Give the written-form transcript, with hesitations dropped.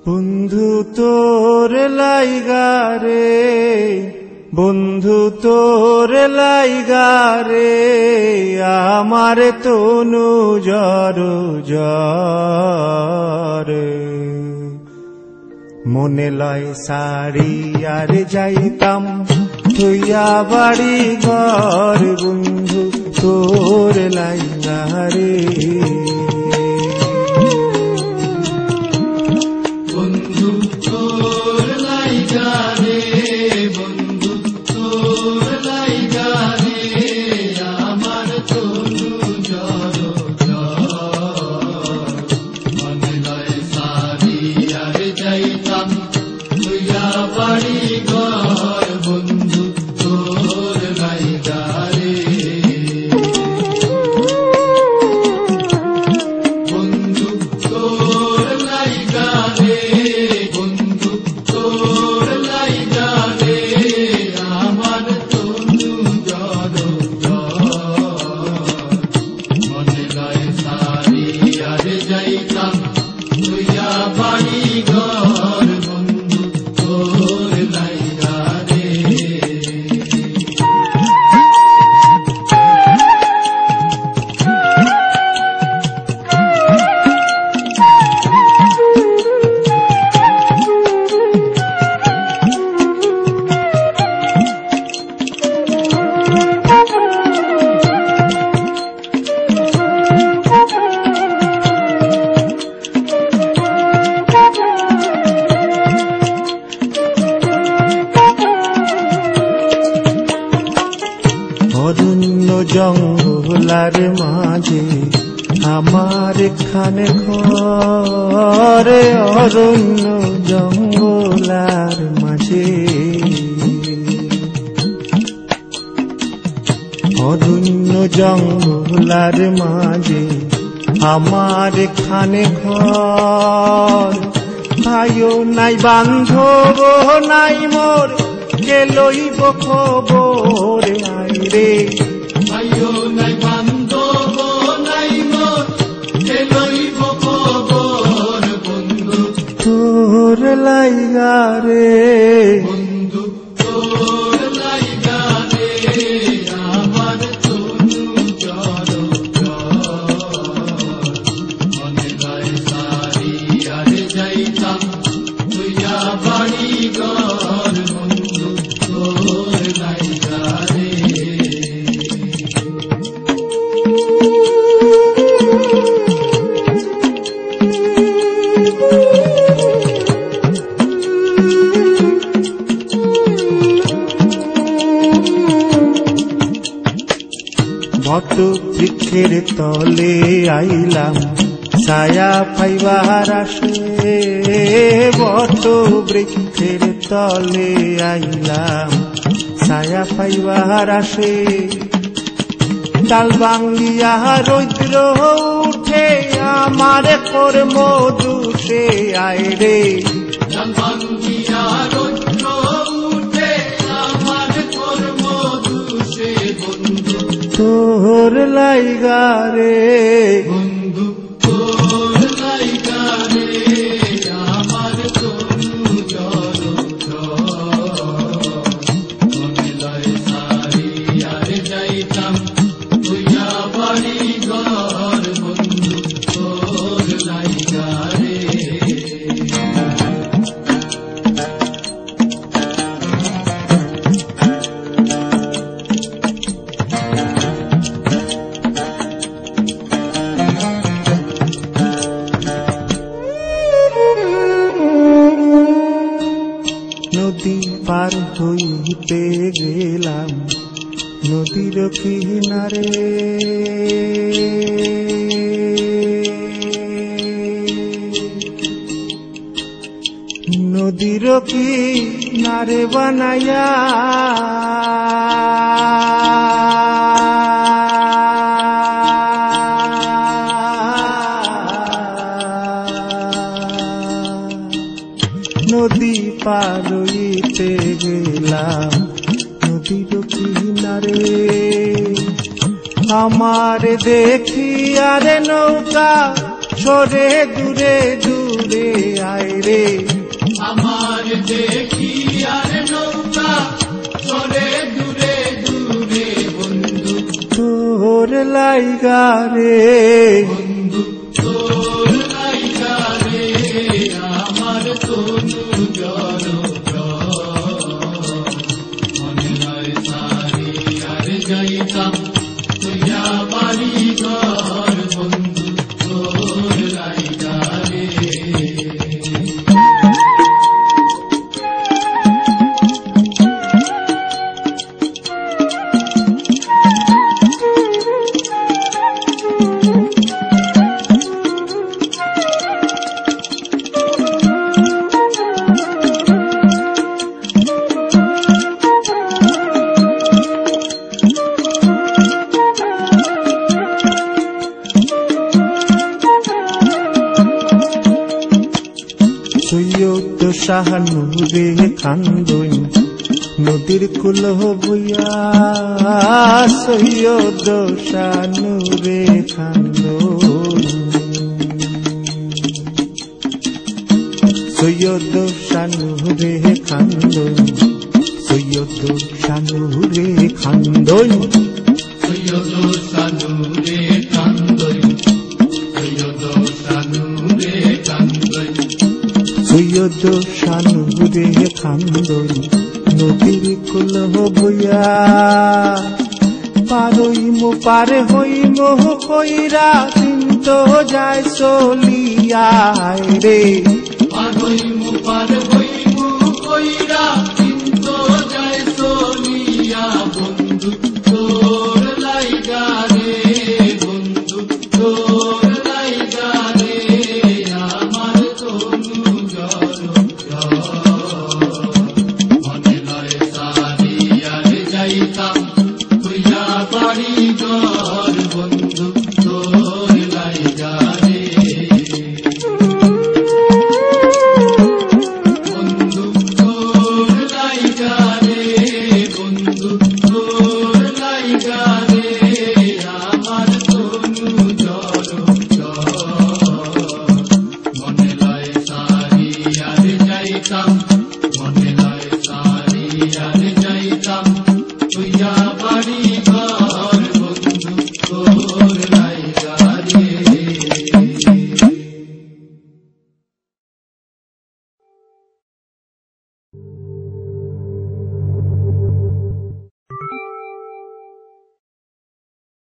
বন্ধু তোর লাইগারে, বন্ধু তোর লাইগারে, আমার তনু জর জর। মনে লয় সারি আর যাইতাম থইয়া বাড়ি ঘর, বন্ধু তোর লাইগারে। বন্ধু তোর লাইগারে, বন্ধু তোর লাইগারে, আমার তনু জর জর। মনে লয় সারি আর যাইতাম তুইয়া বাড়ি ঘর, বন্ধু তোর লাইগারে। বন্ধু তোর লাইগারে, বন্ধু তোর লাইগারে, আমার তনু জর জর। মনে লয় সারি আর যাইতাম তুইয়া বাড়ি ঘর, বন্ধু তোর লাইগারে। অরণ্য জঙ্গলার মাঝে আমার খানে ঘর, অরণ্য জঙ্গলার মাঝে, অরণ্য জঙ্গলার মাঝে আমার খানে ঘর। ভাইও নাই বান্ধব নাই মোর, কে লইব খবর আইরে। আইও নাই বান্ধব নাই মোর, কে লইব খবর, বন্ধু তোর লাইগারে, বন্ধু তোর লাইগারে, আমার তনু জর জর। মনে লয় সারি আর যাইতাম তুইয়া বাড়ি ঘর, বন্ধু তোর লাইগারে। বট বৃক্ষের তলে আইলাম ছায়া পাইবার আসে, বট বৃক্ষের তলে আইলাম ছায়া পাইবার আসে। ডাল ভাঙ্গিয়া রৌদ্র উঠে আমার কর্ম দুষে আইরে। ডাল ভাঙ্গিয়া রৌদ্র উঠে আমার কর্ম দুষে, বন্ধু তোর লাইগারে, বন্ধু তোর লাইগারে, আমার তনু জর জর। মনে লয় সারি আর যাইতাম তুইয়া বাড়ি ঘর, বন্ধু তোর লাইগারে। নদী পার হইতে গেলাম নদীর কিনারে, নদীর কিনারে বানাইয়া নদী পার হইতে গেলাম নদীর কিনারে। আমার দেখি আরে নৌকা সরে দূরে দূরে আয় রে আমার দেখি আর নৌকা সরে দূরে দূরে বন্ধু তোর লাইগা রে বন্ধু তোর লাইগা রে আমার তনু জড় মনে লয় সারি আর যাইতাম তুইয়া বাড়ি ঘর বন্ধু তোর লাইগা রে সৈয়দ শাহানুরে খান্দই নদীর কুল বইয়া সৈয়দ শাহানুরে খান্দই সৈয়দ শাহানুরে খান্দই সৈয়দ শাহানুরে খান্দই সৈয়দ সানুরে কান্দই সৈয়দ সানুরে কান্দই সৈয়দ শানুরে খান্দই নদীর কুল বইয়া পারইম পারে হইম কইরা কিন্তু যায় চলিয়া রে পারইমু পার হইমু কইরা কিন্তু যায় চলিয়া বন্ধু তোর লাইগা রে বন্ধু তোর লাইগা রে আমার তনু জড় মনে লয় সারি আর যাইতাম তুইয়া বাড়ি ঘর বন্ধু